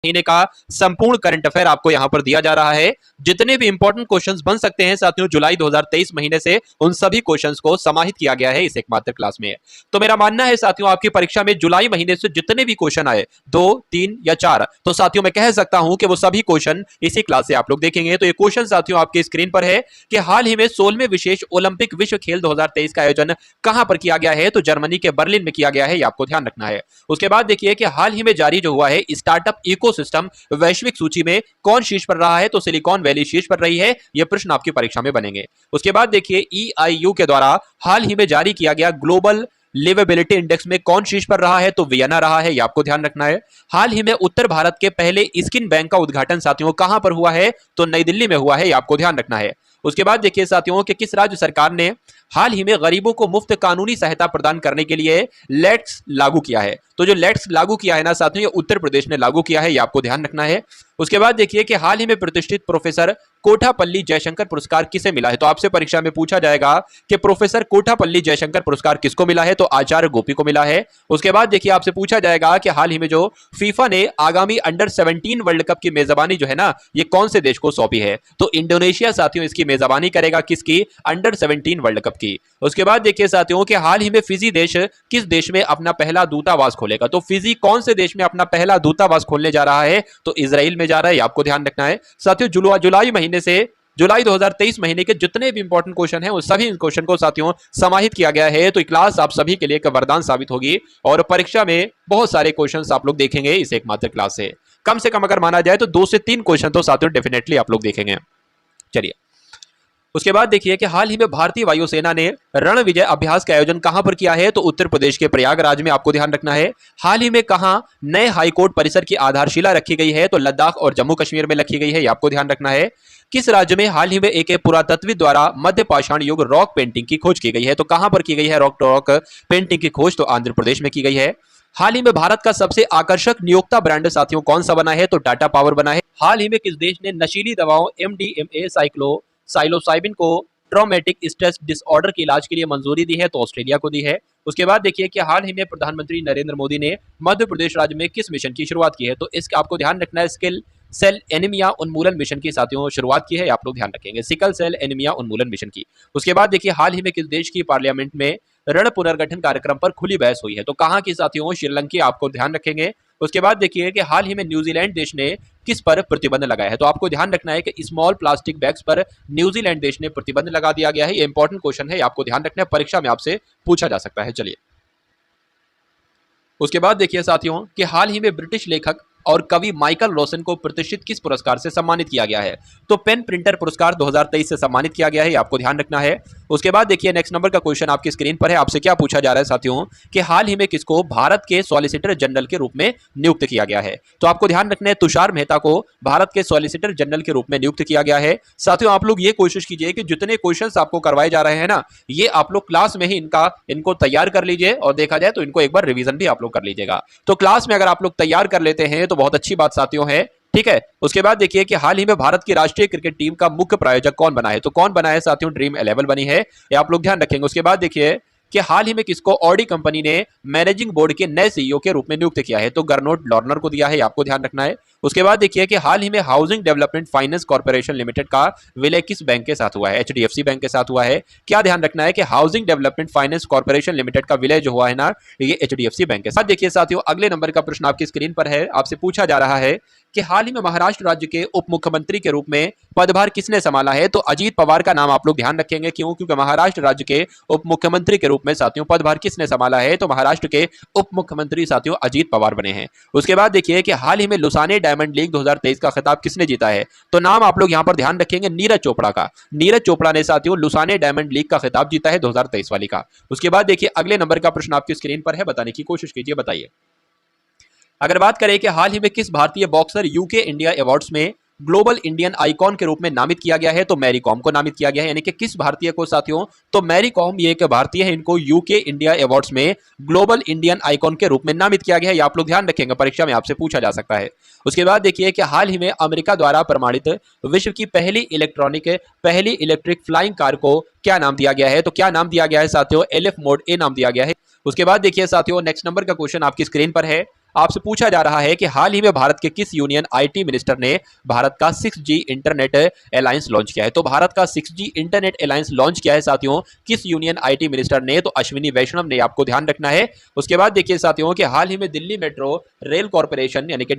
महीने का संपूर्ण करंट अफेयर आपको यहां पर दिया जा रहा है। जितने भी इंपॉर्टेंट क्वेश्चंस बन सकते हैं साथियों जुलाई 2023 महीने से, उन सभी क्वेश्चंस को समाहित किया गया है इस एकमात्र क्लास में। तो मेरा मानना है साथियों आपकी परीक्षा में जुलाई महीने से जितने भी क्वेश्चन आए, 2, 3 या 4, तो साथियों मैं कह सकता हूं कि वो सभी क्वेश्चन इसी क्लास से आप लोग देखेंगे। तो ये क्वेश्चन साथियों आपकी स्क्रीन पर है कि हाल ही में 16वें विशेष ओलंपिक विश्व खेल 2023 का आयोजन कहां पर किया गया है, तो जर्मनी के बर्लिन में किया गया है, ये आपको ध्यान रखना है। उसके बाद देखिए कि हाल ही में जारी जो हुआ है स्टार्टअप इकोसिस्टम वैश्विक सूची में कौन शीर्ष पर रहा है, तो सिलिकॉन वैली शीर्ष पर रही है। यह प्रश्न आपकी परीक्षा में बनेंगे। उसके बाद देखिए EIU के द्वारा हाल ही में जारी किया गया ग्लोबल लिवेबिलिटी इंडेक्स में कौन शीर्ष पर रहा है, तो वियना रहा है, यह आपको ध्यान रखना है। हाल ही में उत्तर भारत के पहले स्किन बैंक का उद्घाटन साथियों कहां पर हुआ है, तो नई दिल्ली में हुआ है, यह आपको ध्यान रखना है। उसके बाद देखिए साथियों कि किस राज्य सरकार ने हाल ही में गरीबों को मुफ्त कानूनी सहायता प्रदान करने के लिए लेट्स लागू किया है, तो जो लेट्स लागू किया है ना साथियों, ये उत्तर प्रदेश ने लागू किया है, ये आपको ध्यान रखना है। उसके बाद देखिए कि हाल ही में प्रतिष्ठित प्रोफेसर कोठापल्ली जयशंकर पुरस्कार किसे मिला है, तो आपसे परीक्षा में पूछा जाएगा कि प्रोफेसर कोठापल्ली जयशंकर पुरस्कार किसको मिला है, तो आचार्य गोपी को मिला है। उसके बाद देखिए आपसे पूछा जाएगा कि हाल ही में जो फीफा ने आगामी अंडर 17 वर्ल्ड कप की मेजबानी जो है ना, ये कौन से देश को सौंपी है, तो इंडोनेशिया साथियों इसकी मेजबानी करेगा, किसकी, अंडर 17 वर्ल्ड कप की। उसके बाद देखिए साथियों कि हाल ही में फिजी देश किस देश में अपना पहला दूतावास खोलेगा, तो फिजी कौन से देश में अपना पहला दूतावास खोलने जा रहा है, तो इजराइल में जा रहा है, आपको ध्यान रखना है। साथियों जुलाई महीने से जुलाई 2023 महीने के जितने भी इंपॉर्टेंट क्वेश्चन हैं, उस सभी क्वेश्चन को साथियों समाहित किया गया है। तो क्लास आप सभी के लिए एक वरदान साबित होगी और परीक्षा में बहुत सारे क्वेश्चंस आप लोग देखेंगे इस एकमात्र क्लास से। कम अगर माना जाए तो 2 से 3 क्वेश्चन तो साथियों डेफिनेटली आप लोग देखेंगे। चलिए उसके बाद देखिए कि हाल ही में भारतीय वायुसेना ने रण विजय अभ्यास का आयोजन कहां पर किया है, तो उत्तर प्रदेश के प्रयागराज में, आपको ध्यान रखना है। हाल ही में कहां नए हाईकोर्ट परिसर की आधारशिला रखी गई है, तो लद्दाख और जम्मू कश्मीर में रखी गई है, आपको ध्यान रखना है। किस राज्य में हाल ही में एक पुरातत्वविद द्वारा मध्य पाषाण युग रॉक पेंटिंग की खोज की गई है, तो कहां पर की गई है रॉक पेंटिंग की खोज, तो आंध्र प्रदेश में की गई है। हाल ही में भारत का सबसे आकर्षक नियोक्ता ब्रांड साथियों कौन सा बना है, तो टाटा पावर बना है। हाल ही में किस देश ने नशीली दवाओं MDMA साइलोसाइबिन को ट्रॉमेटिक स्ट्रेस डिसऑर्डर के इलाज के लिए मंजूरी दी है, तो ऑस्ट्रेलिया को दी है। उसके बाद देखिए कि हाल ही में प्रधानमंत्री नरेंद्र मोदी ने मध्य प्रदेश राज्य में किस मिशन की शुरुआत की है, तो इसका आपको ध्यान रखना है, स्किल सेल एनीमिया उन्मूलन मिशन की साथियों शुरुआत की है, आप लोग ध्यान रखेंगे, सिकल सेल एनीमिया उन्मूलन मिशन की। उसके बाद देखिए हाल ही में किस देश की पार्लियामेंट में ऋण पुनर्गठन कार्यक्रम पर खुली बहस हुई है, तो कहां की साथियों, श्रीलंका, आपको ध्यान रखेंगे। उसके बाद देखिए कि हाल ही में न्यूजीलैंड देश ने किस पर प्रतिबंध लगाया है, तो आपको ध्यान रखना है कि स्मॉल प्लास्टिक बैग्स पर न्यूजीलैंड देश ने प्रतिबंध लगा दिया गया है। ये इंपॉर्टेंट क्वेश्चन है, आपको ध्यान रखना है, परीक्षा में आपसे पूछा जा सकता है। चलिए उसके बाद देखिए साथियों कि हाल ही में ब्रिटिश लेखक और कवि माइकल रोसन को प्रतिष्ठित किस पुरस्कार से सम्मानित किया गया है, तो पेन प्रिंटर पुरस्कार 2023 से सम्मानित किया गया है, आपको ध्यान रखना है। उसके बाद देखिए नेक्स्ट नंबर का क्वेश्चन आपकी स्क्रीन पर है, आपसे क्या पूछा जा रहा है साथियों कि हाल ही में किसको भारत के सॉलिसिटर जनरल के रूप में नियुक्त किया गया है, तो आपको ध्यान रखना है तुषार मेहता को भारत के सॉलिसिटर जनरल के रूप में नियुक्त किया गया है। साथियों आप लोग ये कोशिश कीजिए कि जितने क्वेश्चंस आपको करवाए जा रहे हैं ना, ये आप लोग क्लास में ही इनको तैयार कर लीजिए और देखा जाए तो इनको एक बार रिवीजन भी आप लोग कर लीजिएगा। तो क्लास में अगर आप लोग तैयार कर लेते हैं तो बहुत अच्छी बात साथियों है, ठीक है। उसके बाद देखिए कि हाल ही में भारत की राष्ट्रीय क्रिकेट टीम का मुख्य प्रायोजक कौन बना है, तो कौन बना है साथियों, ड्रीम 11 बनी है, ये आप लोग ध्यान रखेंगे। उसके बाद देखिए कि हाल ही में किसको ऑडी कंपनी ने मैनेजिंग बोर्ड के नए CEO के रूप में नियुक्त किया है, तो गर्नोट लॉर्नर को दिया है, आपको ध्यान रखना है। उसके बाद देखिए कि हाल ही में housing development finance corporation limited का विलय किस बैंक के साथ हुआ है, HDFC बैंक के साथ हुआ है। क्या ध्यान रखना है कि housing development finance corporation limited का विलय जो हुआ है ना, ये HDFC बैंक के साथ। देखिए साथियों अगले नंबर का प्रश्न आपकी स्क्रीन पर है, आपसे पूछा जा रहा है कि हाल ही में महाराष्ट्र राज्य के उप मुख्यमंत्री के रूप में पदभार किसने संभाला है, तो अजीत पवार का नाम आप लोग ध्यान रखेंगे। क्यों? क्योंकि महाराष्ट्र राज्य के उप मुख्यमंत्री के रूप में साथियों पदभार किसने संभाला है, तो महाराष्ट्र के उप मुख्यमंत्री साथियों अजीत पवार बने हैं। उसके बाद देखिए कि हाल ही में लुसाने डायमंड लीग 2023 का खिताब किसने जीता है, तो नाम आप लोग यहां पर ध्यान रखेंगे, नीरज चोपड़ा का। नीरज चोपड़ा ने साथियों लुसाने डायमंड लीग का खिताब जीता है 2023 वाली का। उसके बाद देखिए अगले नंबर का प्रश्न आपकी स्क्रीन पर है, बताने की कोशिश कीजिए, बताइए। अगर बात करें कि हाल ही में किस भारतीय बॉक्सर यूके इंडिया अवार्ड्स में ग्लोबल इंडियन आइकॉन के रूप में नामित किया गया है, तो मैरी कॉम को नामित किया गया है। यानी कि किस भारतीय को साथियों, तो मैरी कॉम ये एक भारतीय है, इनको यूके इंडिया अवार्ड्स में ग्लोबल इंडियन आइकॉन के रूप में नामित किया गया है, ये आप लोग ध्यान रखेंगे, परीक्षा में आपसे पूछा जा सकता है। उसके बाद देखिए कि हाल ही में अमेरिका द्वारा प्रमाणित विश्व की पहली इलेक्ट्रिक फ्लाइंग कार को क्या नाम दिया गया है, तो क्या नाम दिया गया है साथियों, LF मोड ए नाम दिया गया है। उसके बाद देखिए साथियों नेक्स्ट नंबर का क्वेश्चन आपकी स्क्रीन पर है, आपसे पूछा जा रहा है कि हाल ही में भारत के किस यूनियन आईटी मिनिस्टर ने भारत का 6G इंटरनेट अलायंस लॉन्च किया है। तो भारत का 6G इंटरनेट अलायंस लॉन्च किया है साथियों किस यूनियन आईटी मिनिस्टर ने, तो अश्विनी वैष्णव ने, आपको ध्यान रखना है। उसके बाद देखिए साथियों कि हाल ही में दिल्ली मेट्रो रेल कॉर्पोरेशन यानी कि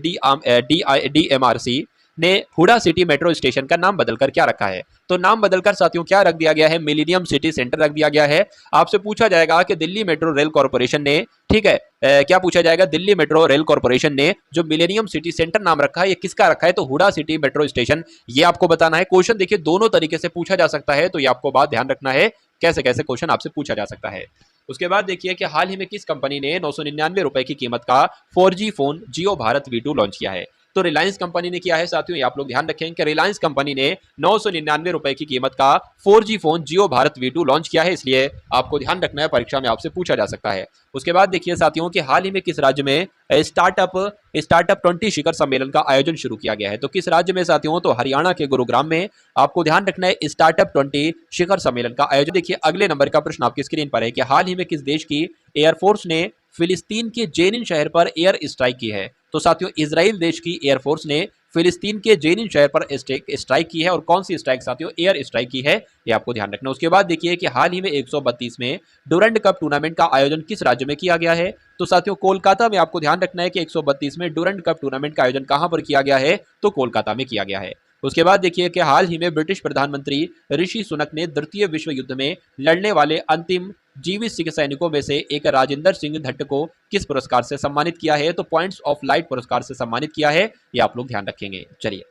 डीएमआरसी ने हुडा सिटी मेट्रो स्टेशन का नाम बदलकर क्या रखा है। तो नाम बदलकर साथियों क्या रख दिया गया है, मिलेनियम सिटी सेंटर रख दिया गया है। आपसे पूछा जाएगा कि दिल्ली मेट्रो रेल कॉर्पोरेशन ने, ठीक है, क्या पूछा जाएगा, दिल्ली मेट्रो रेल कॉर्पोरेशन ने जो मिलेनियम सिटी सेंटर नाम रखा है ये किसका रखा है, तो हुडा सिटी मेट्रो स्टेशन, ये आपको बताना है। क्वेश्चन देखिए दोनों तरीके से पूछा जा सकता है, तो ये आपको बात ध्यान रखना है कैसे कैसे क्वेश्चन आपसे पूछा जा सकता है। उसके बाद देखिए कि हाल ही में किस कंपनी ने 999 रुपए की कीमत का 4G फोन जियो भारत V2 लॉन्च किया है। तो रिलायंस कंपनी ने किया है साथियों, ये आप लोग ध्यान रखें कि रिलायंस कंपनी ने 999 रुपए की कीमत का 4G फोन जियो भारत V2 लॉन्च किया है, इसलिए आपको ध्यान रखना है, परीक्षा में आपसे पूछा जा सकता है। उसके बाद देखिए साथियों कि हाल ही में किस राज्य में स्टार्टअप 20 शिखर सम्मेलन का आयोजन शुरू किया गया है। तो किस राज्य में साथियों, तो हरियाणा के गुरुग्राम में। आपको ध्यान रखना है स्टार्टअप 20 शिखर सम्मेलन का आयोजन। देखिए अगले नंबर का प्रश्न आपकी स्क्रीन पर है कि हाल ही में किस देश की एयरफोर्स ने फिलिस्तीन के जेनिन शहर पर एयर स्ट्राइक की है। तो साथियों इजराइल देश की एयरफोर्स ने फिलिस्तीन के जेनिन शहर पर स्ट्राइक की है, और कौन सी स्ट्राइक साथियों, एयर स्ट्राइक की है, ये आपको ध्यान रखना। उसके बाद देखिए कि हाल ही में 132वें डुरंड कप टूर्नामेंट का आयोजन किस राज्य में किया गया है। तो साथियों कोलकाता में। आपको ध्यान रखना है कि 132वें डुरंड कप टूर्नामेंट का आयोजन कहां पर किया गया है, तो कोलकाता में किया गया है। उसके बाद देखिए कि हाल ही में ब्रिटिश प्रधानमंत्री ऋषि सुनक ने द्वितीय विश्व युद्ध में लड़ने वाले अंतिम जीवित सिख सैनिकों में से एक राजेंद्र सिंह धट्ट को किस पुरस्कार से सम्मानित किया है, तो पॉइंट्स ऑफ लाइट पुरस्कार से सम्मानित किया है, ये आप लोग ध्यान रखेंगे। चलिए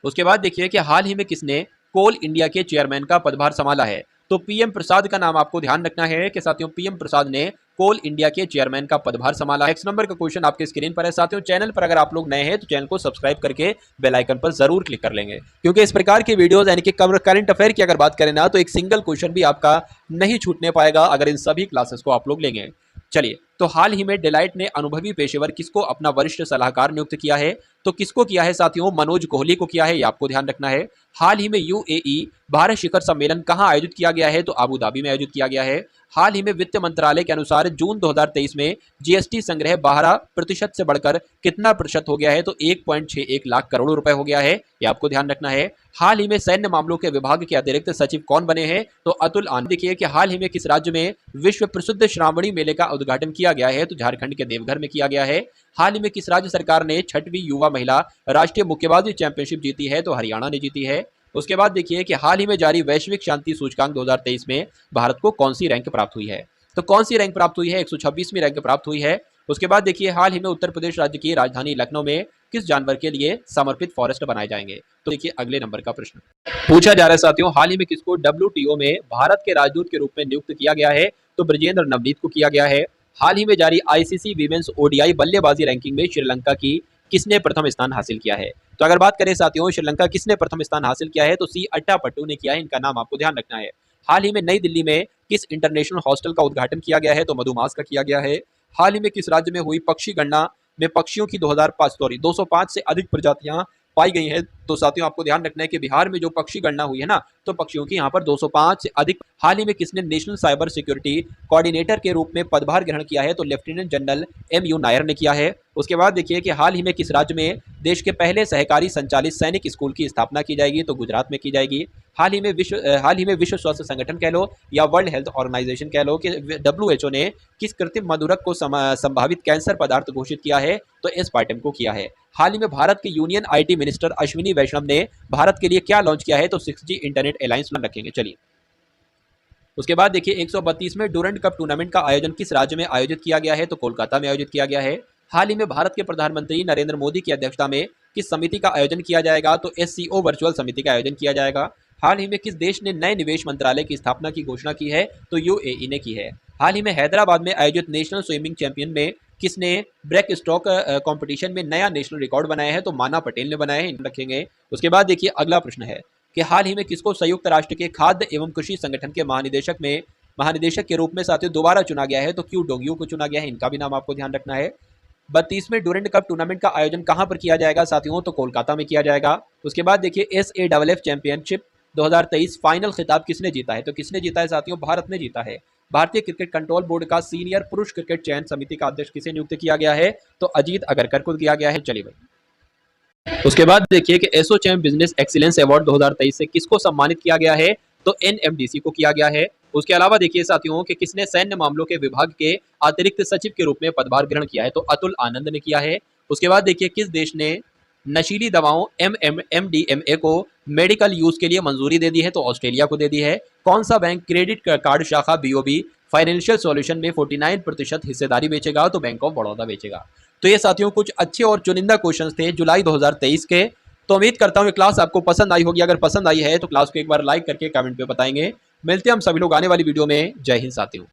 उसके बाद देखिए कि हाल ही में किसने कोल इंडिया के चेयरमैन का पदभार संभाला है। तो पीएम प्रसाद का नाम आपको ध्यान रखना है कि साथियों पीएम प्रसाद ने कोल इंडिया के चेयरमैन का पदभार संभाला। नेक्स्ट नंबर का क्वेश्चन आपके स्क्रीन पर है साथियों। चैनल पर अगर आप लोग नए हैं तो चैनल को सब्सक्राइब करके बेल आइकन पर जरूर क्लिक कर लेंगे, क्योंकि इस प्रकार के वीडियोस यानी कि करंट अफेयर की अगर बात करें ना, तो एक सिंगल क्वेश्चन भी आपका नहीं छूटने पाएगा अगर इन सभी क्लासेस को आप लोग लेंगे। चलिए तो हाल ही में डेलाइट ने अनुभवी पेशेवर किसको अपना वरिष्ठ सलाहकार नियुक्त किया है। तो किसको किया है साथियों, मनोज कोहली को किया है, ये आपको ध्यान रखना है। हाल ही में यूएई भारत शिखर सम्मेलन कहां आयोजित किया गया है, तो आबू धाबी में आयोजित किया गया है। हाल ही में वित्त मंत्रालय के अनुसार जून 2023 में जीएसटी संग्रह 12% से बढ़कर कितना प्रतिशत हो गया है, तो 1.61 लाख करोड़ रुपए हो गया है, ये आपको ध्यान रखना है। हाल ही में सैन्य मामलों के विभाग के अतिरिक्त सचिव कौन बने हैं, तो अतुल आनंद। देखिए कि हाल ही में किस राज्य में विश्व प्रसिद्ध श्रावणी मेले का उद्घाटन किया गया है, तो झारखंड के देवघर में किया गया है। हाल ही में किस राज्य सरकार ने 6वीं युवा महिला राष्ट्रीय मुक्केबाजी चैंपियनशिप जीती है, तो हरियाणा ने जीती है। उसके बाद देखिए कि हाल ही में जारी वैश्विक शांति सूचकांक 2023 में भारत को कौन सी रैंक प्राप्त हुई है। तो कौन सी रैंक प्राप्त हुई है, 126वीं रैंक प्राप्त हुई है। उसके बाद देखिए हाल ही में उत्तर प्रदेश राज्य की राजधानी लखनऊ में किस जानवर के लिए समर्पित फॉरेस्ट बनाए जाएंगे। तो देखिए अगले नंबर का प्रश्न पूछा जा रहा है साथियों, हाल ही में किसको WTO में भारत के राजदूत के रूप में नियुक्त किया गया है, तो ब्रजेंद्र नवनीत को किया गया है। हाल ही में जारी ICC वीमेंस ODI बल्लेबाजी रैंकिंग में श्रीलंका की किसने प्रथम स्थान हासिल किया है। तो अगर बात करें साथियों श्रीलंका किसने प्रथम स्थान हासिल किया है, तो C अट्टापट्टू ने किया है, इनका नाम आपको ध्यान रखना है। हाल ही में नई दिल्ली में किस इंटरनेशनल हॉस्टल का उद्घाटन किया गया है, तो मधुमास का किया गया है। हाल ही में किस राज्य में हुई पक्षी गणना में पक्षियों की 205 से अधिक प्रजातियां पाई गई हैं। तो साथियों आपको ध्यान रखना है कि बिहार में जो पक्षी गणना हुई है ना, तो पक्षियों की यहाँ पर 205 से अधिक। हाल ही में किसने नेशनल साइबर सिक्योरिटी कोऑर्डिनेटर के रूप में पदभार ग्रहण किया है, तो लेफ्टिनेंट जनरल MU नायर ने किया है। उसके बाद देखिए कि हाल ही में किस राज्य में देश के पहले सहकारी संचालित सैनिक स्कूल की स्थापना की जाएगी, तो गुजरात में की जाएगी। हाल ही में विश्व स्वास्थ्य संगठन कह लो या वर्ल्ड हेल्थ ऑर्गेनाइजेशन कह लो कि WHO ने किस कृत्रिम मधुरक को संभावित कैंसर पदार्थ घोषित किया है, तो एस्पार्टम को किया है। हाल ही में भारत के यूनियन IT मिनिस्टर अश्विनी वैष्णव ने भारत के लिए क्या लॉन्च किया है, तो 6G इंटरनेट अलायंस रखेंगे। चलिए उसके बाद देखिए 132वें डुरंड कप टूर्नामेंट का आयोजन किस राज्य में आयोजित किया गया है, तो कोलकाता में आयोजित किया गया है। हाल ही में भारत के प्रधानमंत्री नरेंद्र मोदी की अध्यक्षता में किस समिति का आयोजन किया जाएगा, तो SCO वर्चुअल समिति का आयोजन किया जाएगा। हाल ही में किस देश ने नए निवेश मंत्रालय की स्थापना की घोषणा की है, तो UAE ने की है। हाल ही में हैदराबाद में आयोजित नेशनल स्विमिंग चैंपियन में किसने ब्रेक स्ट्रोक कंपटीशन में नया नेशनल रिकॉर्ड बनाया है, तो माना पटेल ने बनाया है, रखेंगे। उसके बाद देखिए अगला प्रश्न है कि हाल ही में किसको संयुक्त राष्ट्र के खाद्य एवं कृषि संगठन के महानिदेशक के रूप में साथियों दोबारा चुना गया है, तो क्यू डोंगियो को चुना गया है, इनका भी नाम आपको ध्यान रखना है। 32वें डुरंड कप टूर्नामेंट का आयोजन कहां पर किया जाएगा साथियों, तो कोलकाता में किया जाएगा। उसके बाद देखिए SAFF चैंपियनशिप 2023 फाइनल खिताब किसने जीता है, तो किसने जीता है साथियों, भारत ने जीता है। भारतीय क्रिकेट कंट्रोल बोर्ड का सीनियर पुरुष क्रिकेट चयन समिति का अध्यक्ष किसे नियुक्त किया गया है? तो अजीत अगरकर को किया गया है। चलिए भाई, उसके बाद देखिए कि एसोचैम बिजनेस एक्सीलेंस अवार्ड 2023 से किसको सम्मानित किया गया है? तो एनएमडीसी को किया गया है। उसके अलावा देखिए साथियों कि किसने सैन्य मामलों के विभाग के अतिरिक्त सचिव के रूप में पदभार ग्रहण किया है? तो अतुल आनंद ने किया है। उसके बाद देखिए किस देश ने नशीली दवाओं एमडीएमए को मेडिकल यूज के लिए मंजूरी दे दी है? तो ऑस्ट्रेलिया को दे दी है। कौन सा बैंक क्रेडिट कार्ड शाखा बीओबी फाइनेंशियल सॉल्यूशन में 49% हिस्सेदारी बेचेगा? तो बैंक ऑफ बड़ौदा बेचेगा। तो ये साथियों कुछ अच्छे और चुनिंदा क्वेश्चंस थे जुलाई 2023 के। तो उम्मीद करता हूँ क्लास आपको पसंद आई होगी। अगर पसंद आई है तो क्लास को एक बार लाइक करके कमेंट पे बताएंगे। मिलते हैं हम सभी लोग आने वाली वीडियो में। जय हिंद साथियों।